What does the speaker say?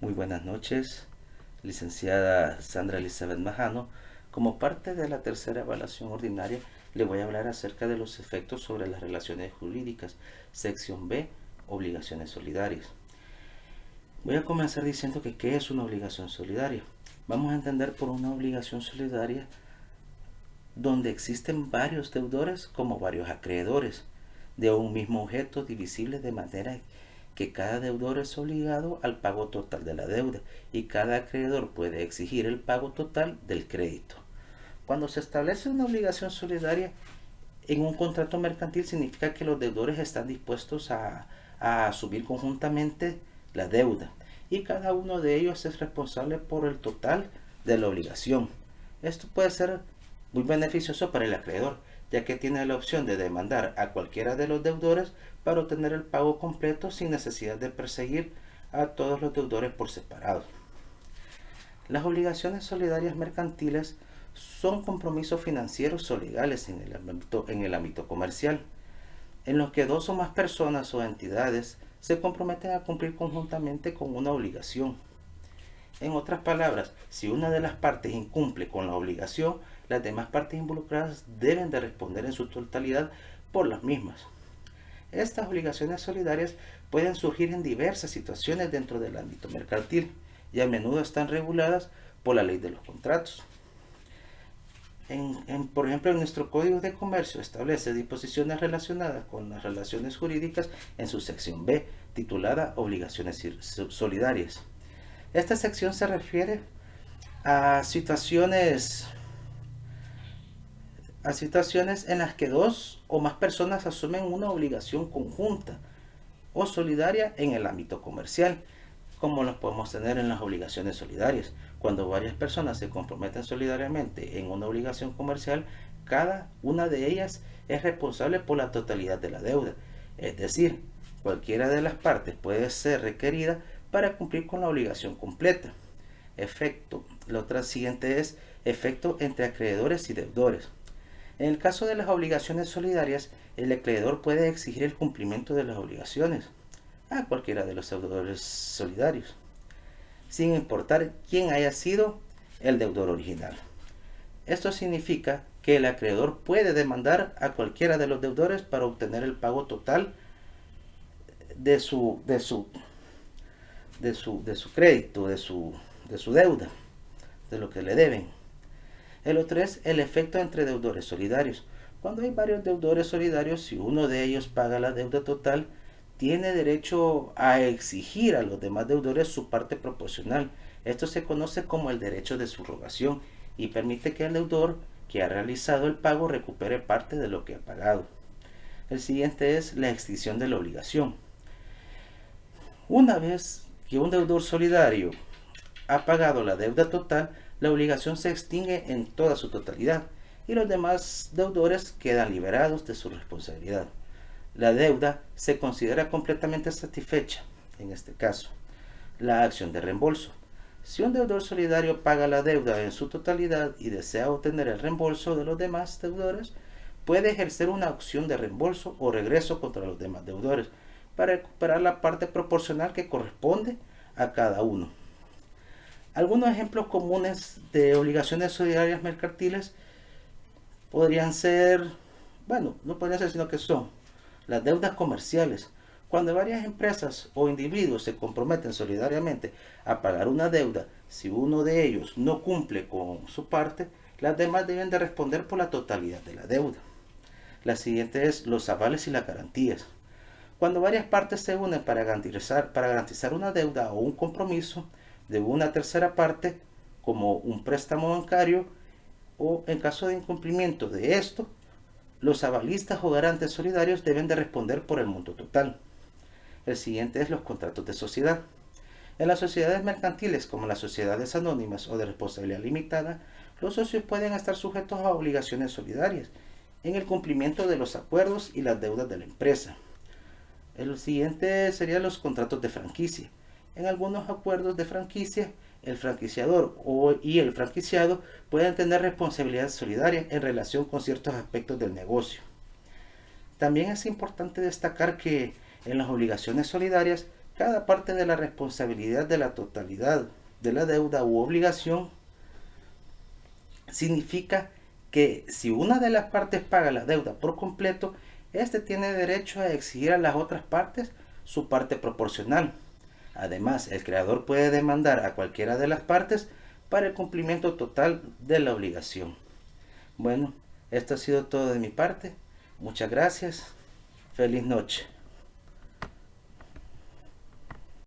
Muy buenas noches, licenciada Sandra Elizabeth Majano. Como parte de la tercera evaluación ordinaria, le voy a hablar acerca de los efectos sobre las relaciones jurídicas. Sección B, obligaciones solidarias. Voy a comenzar diciendo que ¿qué es una obligación solidaria? Vamos a entender por una obligación solidaria donde existen varios deudores como varios acreedores de un mismo objeto divisible de manera que cada deudor es obligado al pago total de la deuda y cada acreedor puede exigir el pago total del crédito. Cuando se establece una obligación solidaria en un contrato mercantil significa que los deudores están dispuestos a asumir conjuntamente la deuda y cada uno de ellos es responsable por el total de la obligación. Esto puede ser muy beneficioso para el acreedor, ya que tiene la opción de demandar a cualquiera de los deudores para obtener el pago completo sin necesidad de perseguir a todos los deudores por separado. Las obligaciones solidarias mercantiles son compromisos financieros o legales en el ámbito comercial, en los que dos o más personas o entidades se comprometen a cumplir conjuntamente con una obligación. En otras palabras, si una de las partes incumple con la obligación, las demás partes involucradas deben de responder en su totalidad por las mismas. Estas obligaciones solidarias pueden surgir en diversas situaciones dentro del ámbito mercantil y a menudo están reguladas por la ley de los contratos. Por ejemplo, en nuestro Código de Comercio establece disposiciones relacionadas con las relaciones jurídicas en su sección B, titulada Obligaciones Solidarias. Esta sección se refiere a situaciones en las que dos o más personas asumen una obligación conjunta o solidaria en el ámbito comercial, como los podemos tener en las obligaciones solidarias. Cuando varias personas se comprometen solidariamente en una obligación comercial, cada una de ellas es responsable por la totalidad de la deuda. Es decir, cualquiera de las partes puede ser requerida para cumplir con la obligación completa. La otra siguiente es efecto entre acreedores y deudores. En el caso de las obligaciones solidarias, el acreedor puede exigir el cumplimiento de las obligaciones a cualquiera de los deudores solidarios, sin importar quién haya sido el deudor original. Esto significa que el acreedor puede demandar a cualquiera de los deudores para obtener el pago total de su crédito, de su deuda, de lo que le deben. El otro es el efecto entre deudores solidarios. Cuando hay varios deudores solidarios, si uno de ellos paga la deuda total, tiene derecho a exigir a los demás deudores su parte proporcional. Esto se conoce como el derecho de subrogación y permite que el deudor que ha realizado el pago recupere parte de lo que ha pagado. El siguiente es la extinción de la obligación. Una vez que un deudor solidario ha pagado la deuda total, la obligación se extingue en toda su totalidad y los demás deudores quedan liberados de su responsabilidad. La deuda se considera completamente satisfecha, en este caso. La acción de reembolso. Si un deudor solidario paga la deuda en su totalidad y desea obtener el reembolso de los demás deudores, puede ejercer una acción de reembolso o regreso contra los demás deudores para recuperar la parte proporcional que corresponde a cada uno. Algunos ejemplos comunes de obligaciones solidarias mercantiles podrían ser, no podrían ser, sino que son las deudas comerciales. Cuando varias empresas o individuos se comprometen solidariamente a pagar una deuda, si uno de ellos no cumple con su parte, las demás deben de responder por la totalidad de la deuda. La siguiente es los avales y las garantías. Cuando varias partes se unen para garantizar una deuda o un compromiso de una tercera parte, como un préstamo bancario, o en caso de incumplimiento de esto, los avalistas o garantes solidarios deben de responder por el monto total. El siguiente es los contratos de sociedad. En las sociedades mercantiles, como las sociedades anónimas o de responsabilidad limitada, los socios pueden estar sujetos a obligaciones solidarias en el cumplimiento de los acuerdos y las deudas de la empresa. El siguiente serían los contratos de franquicia. En algunos acuerdos de franquicia, el franquiciador y el franquiciado pueden tener responsabilidad solidaria en relación con ciertos aspectos del negocio. También es importante destacar que en las obligaciones solidarias Cada parte de la responsabilidad de la totalidad de la deuda u obligación significa que si una de las partes paga la deuda por completo, éste tiene derecho a exigir a las otras partes su parte proporcional. Además, el creador puede demandar a cualquiera de las partes para el cumplimiento total de la obligación. Bueno, esto ha sido todo de mi parte. Muchas gracias. Feliz noche.